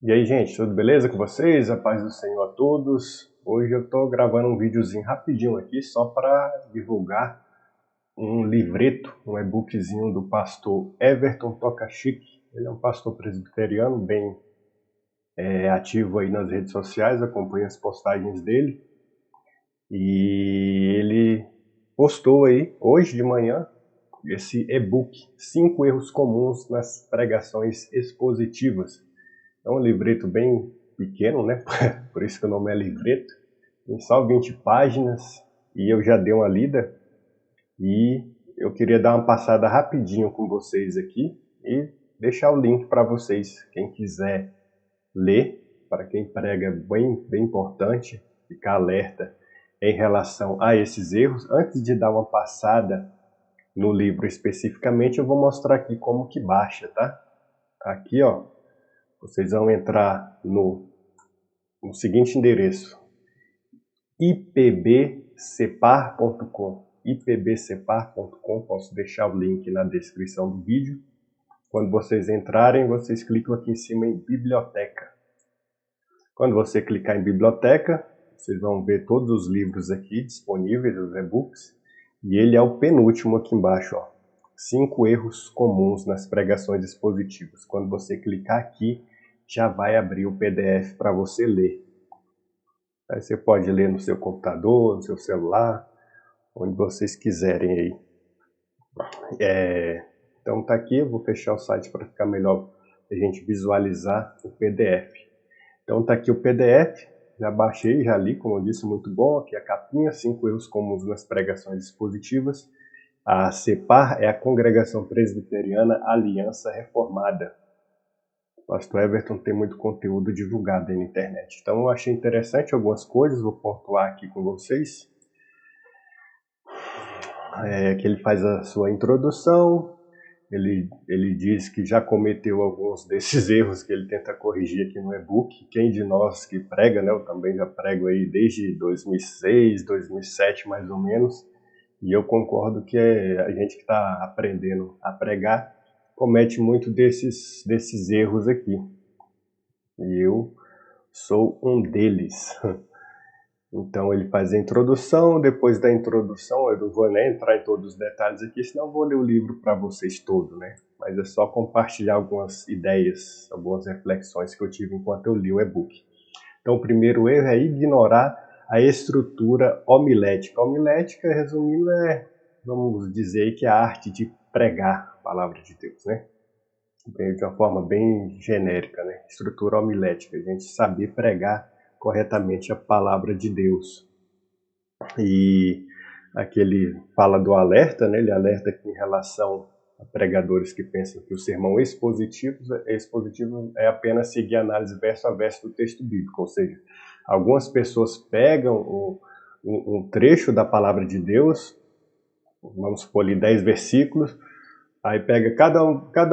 E aí, gente, tudo beleza com vocês? A paz do Senhor a todos. Hoje eu tô gravando um videozinho rapidinho aqui só para divulgar um livreto, um e-bookzinho do pastor Everton Tocachique. Ele é um pastor presbiteriano bem ativo aí nas redes sociais, acompanho as postagens dele. E ele postou aí, hoje de manhã, esse e-book, 5 erros comuns nas pregações expositivas. É um livreto bem pequeno, né? Por isso que o nome é livreto. Tem só 20 páginas e eu já dei uma lida. E eu queria dar uma passada rapidinho com vocês aqui e deixar o link para vocês. Quem quiser ler, para quem prega, bem importante ficar alerta em relação a esses erros. Antes de dar uma passada no livro especificamente, eu vou mostrar aqui como que baixa, tá? Aqui, ó. Vocês vão entrar no seguinte endereço, ipbcepar.com, ipbcepar.com, posso deixar o link na descrição do vídeo. Quando vocês entrarem, vocês clicam aqui em cima em biblioteca. Quando você clicar em biblioteca, vocês vão ver todos os livros aqui disponíveis, os e-books, e ele é o penúltimo aqui embaixo, ó. 5 erros comuns nas pregações expositivas. Quando você clicar aqui, já vai abrir o PDF para você ler. Aí você pode ler no seu computador, no seu celular, onde vocês quiserem aí. Então tá aqui, eu vou fechar o site para ficar melhor a gente visualizar o PDF. Então tá aqui o PDF, já baixei, já li, como eu disse, muito bom. Aqui a capinha, 5 erros comuns nas pregações expositivas. A CEPAR é a Congregação Presbiteriana Aliança Reformada. O pastor Everton tem muito conteúdo divulgado aí na internet. Então eu achei interessante algumas coisas, vou pontuar aqui com vocês. Que ele faz a sua introdução, ele diz que já cometeu alguns desses erros que ele tenta corrigir aqui no e-book. Quem de nós que prega, né? Eu também já prego aí desde 2006, 2007 mais ou menos. E eu concordo que a gente que está aprendendo a pregar comete muito desses erros aqui. E eu sou um deles. Então ele faz a introdução, depois da introdução, eu não vou nem entrar em todos os detalhes aqui, senão eu vou ler o livro para vocês todo, né? Mas é só compartilhar algumas ideias, algumas reflexões que eu tive enquanto eu li o e-book. Então o primeiro erro é ignorar a estrutura homilética. Homilética, resumindo, vamos dizer que é a arte de pregar a palavra de Deus, né? De uma forma bem genérica, né? Estrutura homilética, a gente saber pregar corretamente a palavra de Deus. E aqui ele fala do alerta, né? Ele alerta aqui em relação a pregadores que pensam que o sermão expositivo é apenas seguir a análise verso a verso do texto bíblico, ou seja, algumas pessoas pegam um trecho da palavra de Deus, vamos supor ali 10 versículos, aí pega cada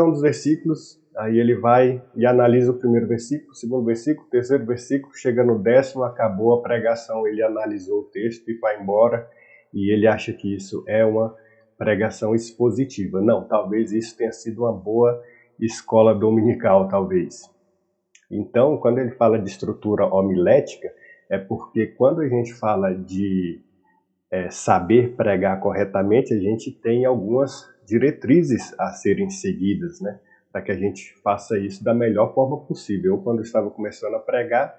um dos versículos, aí ele vai e analisa o primeiro versículo, o segundo versículo, o terceiro versículo, chega no 10º, acabou a pregação, ele analisou o texto e vai embora, e ele acha que isso é uma pregação expositiva. Não, talvez isso tenha sido uma boa escola dominical, talvez. Então, quando ele fala de estrutura homilética, é porque quando a gente fala de saber pregar corretamente, a gente tem algumas diretrizes a serem seguidas, né? Para que a gente faça isso da melhor forma possível. Eu, quando estava começando a pregar,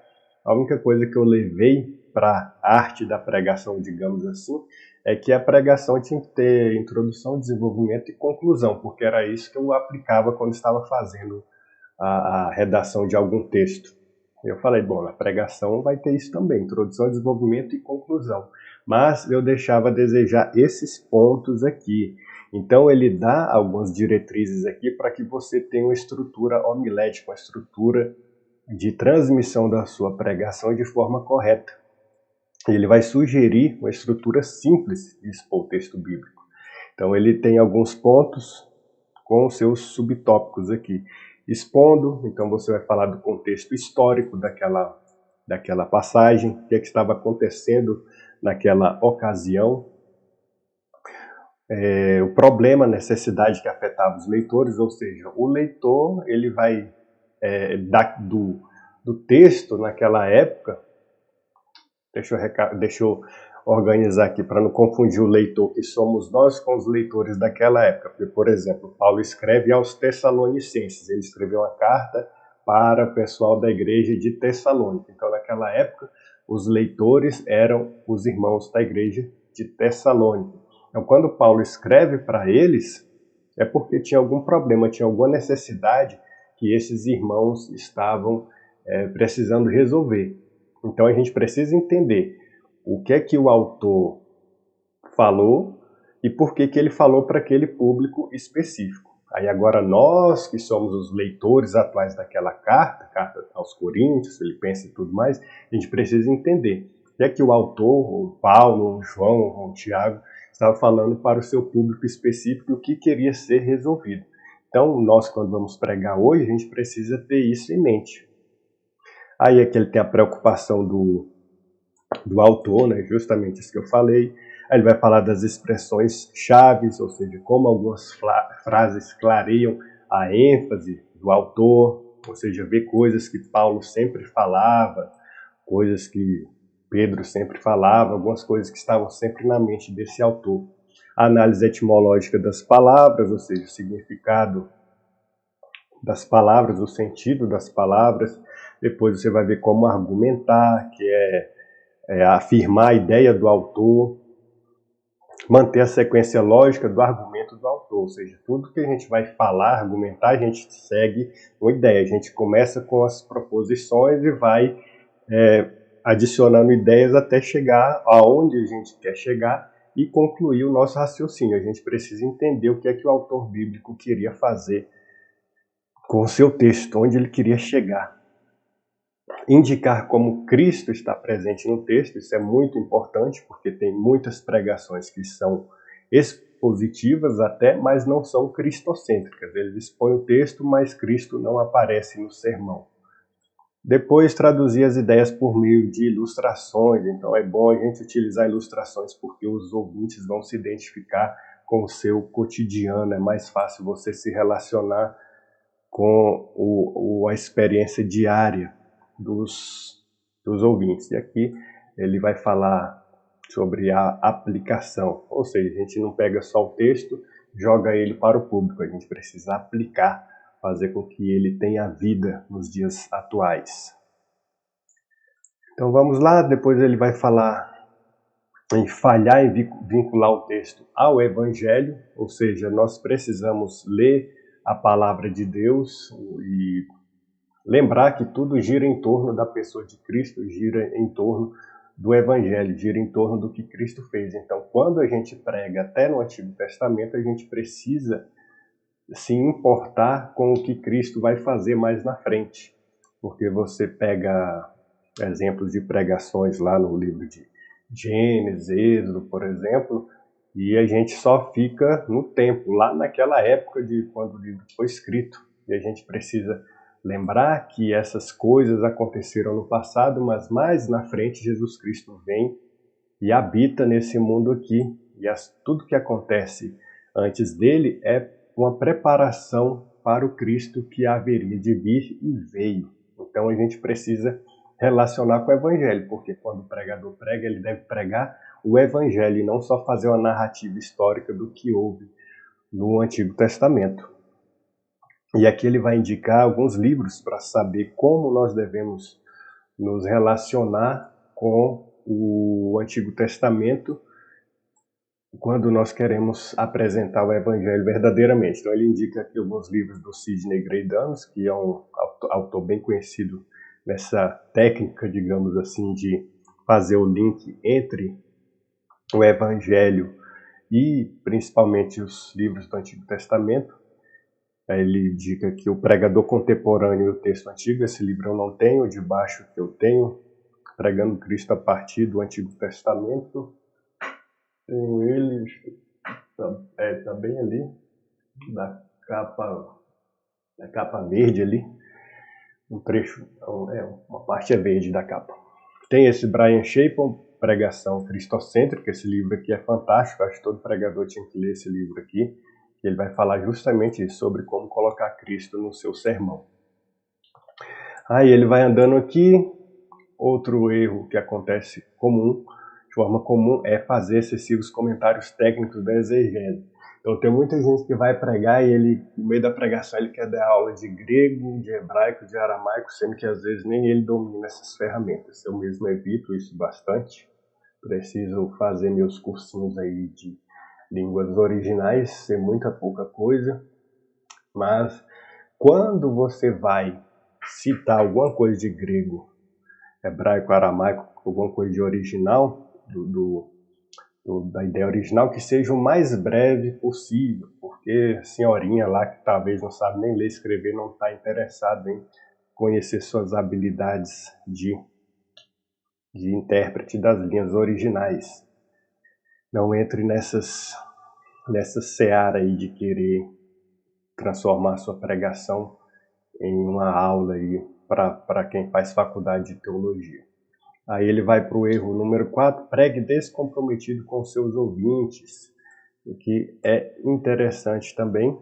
a única coisa que eu levei para a arte da pregação, digamos assim, é que a pregação tinha que ter introdução, desenvolvimento e conclusão, porque era isso que eu aplicava quando estava fazendo a redação de algum texto. Eu falei, bom, na pregação vai ter isso também, introdução, desenvolvimento e conclusão. Mas eu deixava a desejar esses pontos aqui. Então ele dá algumas diretrizes aqui para que você tenha uma estrutura homilética, uma estrutura de transmissão da sua pregação de forma correta. Ele vai sugerir uma estrutura simples de expor o texto bíblico. Então ele tem alguns pontos com seus subtópicos aqui. Expondo, então você vai falar do contexto histórico daquela passagem, o que estava acontecendo naquela ocasião, o problema, a necessidade que afetava os leitores, ou seja, o leitor ele vai do texto naquela época. Deixa eu organizar aqui para não confundir o leitor que somos nós com os leitores daquela época. Porque, por exemplo, Paulo escreve aos Tessalonicenses. Ele escreveu uma carta para o pessoal da igreja de Tessalônica. Então, naquela época, os leitores eram os irmãos da igreja de Tessalônica. Então, quando Paulo escreve para eles, é porque tinha algum problema, tinha alguma necessidade que esses irmãos estavam precisando resolver. Então, a gente precisa entender o que é que o autor falou e por que ele falou para aquele público específico. Aí agora nós, que somos os leitores atuais daquela carta aos Coríntios, Filipenses e tudo mais, a gente precisa entender o que é que o autor, o Paulo, o João, o Tiago, estava falando para o seu público específico e o que queria ser resolvido. Então, nós, quando vamos pregar hoje, a gente precisa ter isso em mente. Aí é que ele tem a preocupação do autor, né? Justamente isso que eu falei. Aí ele vai falar das expressões chaves, ou seja, como algumas frases clareiam a ênfase do autor, ou seja, ver coisas que Paulo sempre falava, coisas que Pedro sempre falava, algumas coisas que estavam sempre na mente desse autor. A análise etimológica das palavras, ou seja, o significado das palavras, o sentido das palavras. Depois você vai ver como argumentar, que é afirmar a ideia do autor, manter a sequência lógica do argumento do autor, ou seja, tudo que a gente vai falar, argumentar, a gente segue uma ideia. A gente começa com as proposições e vai adicionando ideias até chegar aonde a gente quer chegar e concluir o nosso raciocínio. A gente precisa entender o que é que o autor bíblico queria fazer com o seu texto, onde ele queria chegar. Indicar como Cristo está presente no texto, isso é muito importante, porque tem muitas pregações que são expositivas até, mas não são cristocêntricas. Eles expõem o texto, mas Cristo não aparece no sermão. Depois, traduzir as ideias por meio de ilustrações. Então, é bom a gente utilizar ilustrações, porque os ouvintes vão se identificar com o seu cotidiano. É mais fácil você se relacionar com a experiência diária dos ouvintes. E aqui ele vai falar sobre a aplicação, ou seja, a gente não pega só o texto, joga ele para o público, a gente precisa aplicar, fazer com que ele tenha vida nos dias atuais. Então vamos lá, depois ele vai falar em falhar em vincular o texto ao Evangelho, ou seja, nós precisamos ler a palavra de Deus e lembrar que tudo gira em torno da pessoa de Cristo, gira em torno do Evangelho, gira em torno do que Cristo fez. Então, quando a gente prega até no Antigo Testamento, a gente precisa se importar com o que Cristo vai fazer mais na frente. Porque você pega exemplos de pregações lá no livro de Gênesis, Êxodo, por exemplo, e a gente só fica no tempo, lá naquela época de quando o livro foi escrito. E a gente precisa lembrar que essas coisas aconteceram no passado, mas mais na frente Jesus Cristo vem e habita nesse mundo aqui. E tudo que acontece antes dele é uma preparação para o Cristo que haveria de vir e veio. Então a gente precisa relacionar com o Evangelho, porque quando o pregador prega, ele deve pregar o Evangelho e não só fazer uma narrativa histórica do que houve no Antigo Testamento. E aqui ele vai indicar alguns livros para saber como nós devemos nos relacionar com o Antigo Testamento quando nós queremos apresentar o Evangelho verdadeiramente. Então ele indica aqui alguns livros do Sidney Greidanus, que é um autor bem conhecido nessa técnica, digamos assim, de fazer o link entre o Evangelho e principalmente os livros do Antigo Testamento. Ele indica que o pregador contemporâneo e o texto antigo, esse livro eu não tenho, de baixo que eu tenho, Pregando Cristo a partir do Antigo Testamento. Tenho ele, tá bem ali, da capa verde ali, um trecho, uma parte é verde da capa. Tem esse Brian Chapin, Pregação Cristocêntrica, esse livro aqui é fantástico, acho que todo pregador tinha que ler esse livro aqui. Ele vai falar justamente sobre como colocar Cristo no seu sermão. Aí ele vai andando aqui. Outro erro que acontece de forma comum, é fazer excessivos comentários técnicos da exegese. Então tem muita gente que vai pregar e ele, no meio da pregação, ele quer dar aula de grego, de hebraico, de aramaico, sendo que às vezes nem ele domina essas ferramentas. Eu mesmo evito isso bastante. Preciso fazer meus cursinhos aí de línguas originais, ser muita pouca coisa. Mas quando você vai citar alguma coisa de grego, hebraico, aramaico, alguma coisa de original, da ideia original, que seja o mais breve possível, porque a senhorinha lá, que talvez não sabe nem ler e escrever, não está interessada em conhecer suas habilidades de intérprete das linhas originais. Não entre nessa seara aí de querer transformar sua pregação em uma aula para quem faz faculdade de teologia. Aí ele vai para o erro número 4, pregue descomprometido com seus ouvintes, o que é interessante também,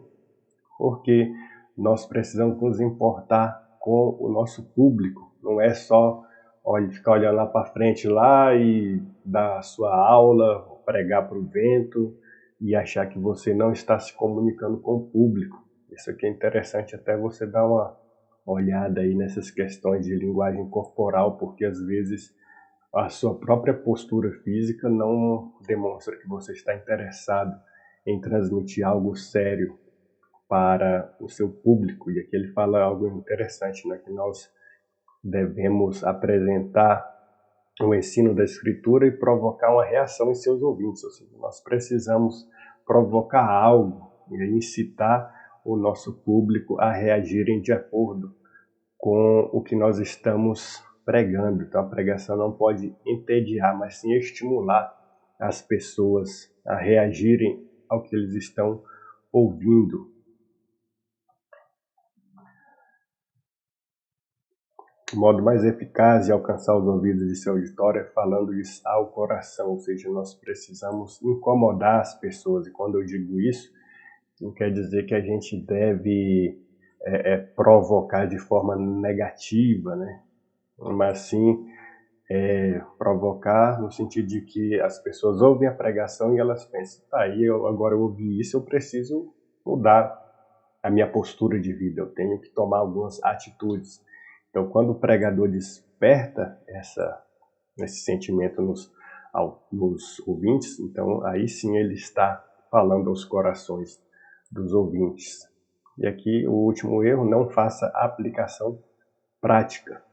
porque nós precisamos nos importar com o nosso público, não é só ficar olhando lá para frente lá e dar a sua aula, pregar para o vento e achar que você não está se comunicando com o público. Isso aqui é interessante até você dar uma olhada aí nessas questões de linguagem corporal, porque às vezes a sua própria postura física não demonstra que você está interessado em transmitir algo sério para o seu público. E aqui ele fala algo interessante, né? Que nós devemos apresentar o ensino da Escritura e provocar uma reação em seus ouvintes. Ou seja, nós precisamos provocar algo e incitar o nosso público a reagirem de acordo com o que nós estamos pregando. Então a pregação não pode entediar, mas sim estimular as pessoas a reagirem ao que eles estão ouvindo. O modo mais eficaz de alcançar os ouvidos de seu auditório é falando-lhes ao coração, ou seja, nós precisamos incomodar as pessoas. E quando eu digo isso, não quer dizer que a gente deve provocar de forma negativa, né? Mas sim provocar no sentido de que as pessoas ouvem a pregação e elas pensam, agora eu ouvi isso, eu preciso mudar a minha postura de vida, eu tenho que tomar algumas atitudes. Então, quando o pregador desperta esse sentimento nos ouvintes, então aí sim ele está falando aos corações dos ouvintes. E aqui o último erro, não faça aplicação prática,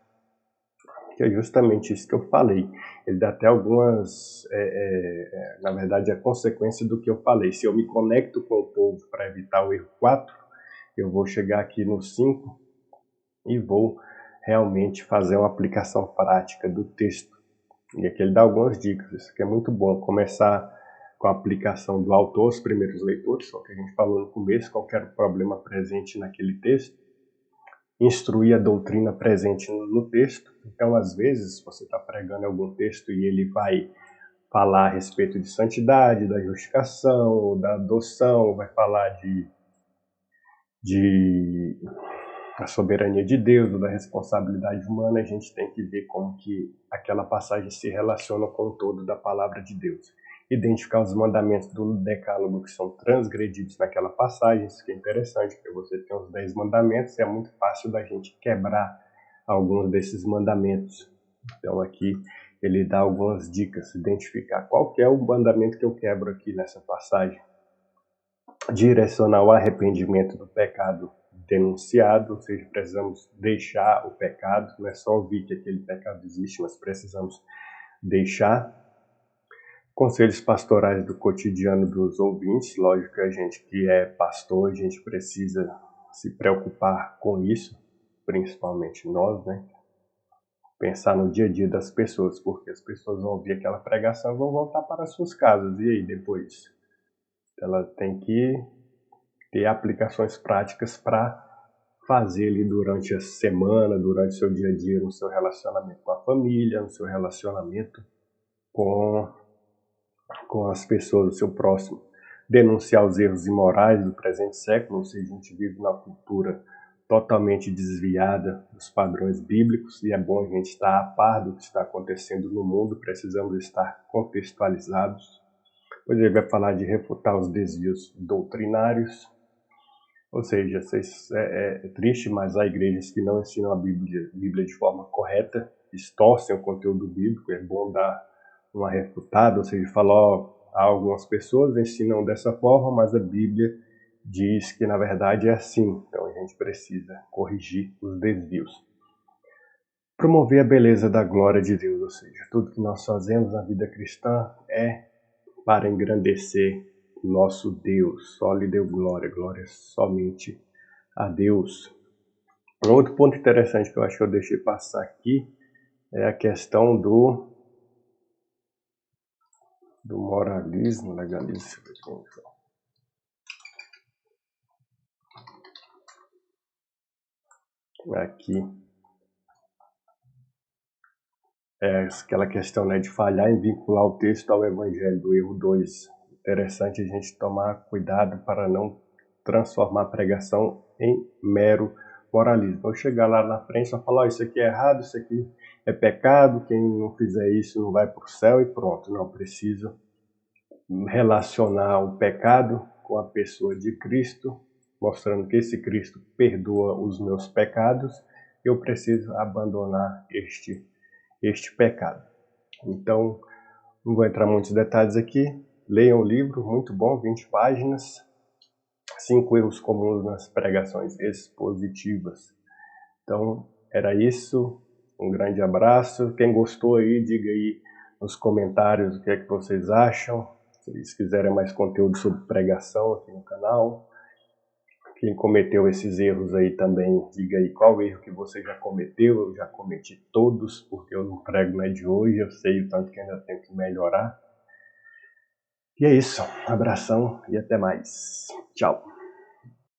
que é justamente isso que eu falei. Ele dá até algumas, na verdade, a consequência do que eu falei. Se eu me conecto com o povo para evitar o erro 4, eu vou chegar aqui no 5 e vou realmente fazer uma aplicação prática do texto. E aqui ele dá algumas dicas, isso aqui é muito bom. Começar com a aplicação do autor, os primeiros leitores, o que a gente falou no começo, qualquer problema presente naquele texto. Instruir a doutrina presente no texto. Então, às vezes, você está pregando algum texto e ele vai falar a respeito de santidade, da justificação, da adoção, vai falar a soberania de Deus, da responsabilidade humana. A gente tem que ver como que aquela passagem se relaciona com o todo da palavra de Deus. Identificar os mandamentos do decálogo que são transgredidos naquela passagem, isso que é interessante, porque você tem os 10 mandamentos e é muito fácil da gente quebrar alguns desses mandamentos. Então aqui ele dá algumas dicas, identificar qual que é o mandamento que eu quebro aqui nessa passagem. Direcionar o arrependimento do pecado denunciado, ou seja, precisamos deixar o pecado, não é só ouvir que aquele pecado existe, mas precisamos deixar. Conselhos pastorais do cotidiano dos ouvintes, lógico que a gente que é pastor, a gente precisa se preocupar com isso, principalmente nós, né? Pensar no dia a dia das pessoas, porque as pessoas vão ouvir aquela pregação e vão voltar para as suas casas, e aí depois? Ela tem que ter aplicações práticas para fazer ali durante a semana, durante o seu dia a dia, no seu relacionamento com a família, no seu relacionamento com as pessoas do seu próximo. Denunciar os erros imorais do presente século, ou seja, a gente vive na cultura totalmente desviada dos padrões bíblicos, e é bom a gente estar a par do que está acontecendo no mundo, precisamos estar contextualizados. Depois ele vai falar de refutar os desvios doutrinários, ou seja, é triste, mas há igrejas que não ensinam a Bíblia de forma correta, distorcem o conteúdo bíblico, é bom dar uma refutada, ou seja, falar, algumas pessoas ensinam dessa forma, mas a Bíblia diz que na verdade é assim, então a gente precisa corrigir os desvios. Promover a beleza da glória de Deus, ou seja, tudo que nós fazemos na vida cristã é para engrandecer nosso Deus, só lhe deu glória, glória somente a Deus. Um outro ponto interessante que eu acho que eu deixei passar aqui é a questão do moralismo, legalismo. Aqui é aquela questão, né, de falhar em vincular o texto ao Evangelho, do erro 2. Interessante a gente tomar cuidado para não transformar a pregação em mero moralismo. Eu chegar lá na frente e só falar, isso aqui é errado, isso aqui é pecado, quem não fizer isso não vai para o céu e pronto. Não, preciso relacionar o pecado com a pessoa de Cristo, mostrando que esse Cristo perdoa os meus pecados, eu preciso abandonar este pecado. Então, não vou entrar em muitos detalhes aqui. Leiam o livro, muito bom, 20 páginas. 5 erros comuns nas pregações expositivas. Então, era isso. Um grande abraço. Quem gostou aí, diga aí nos comentários o que é que vocês acham. Se vocês quiserem mais conteúdo sobre pregação aqui no canal. Quem cometeu esses erros aí também, diga aí qual erro que você já cometeu. Eu já cometi todos, porque eu não prego não é de hoje, eu sei o tanto que ainda tenho que melhorar. E é isso, abração e até mais. Tchau.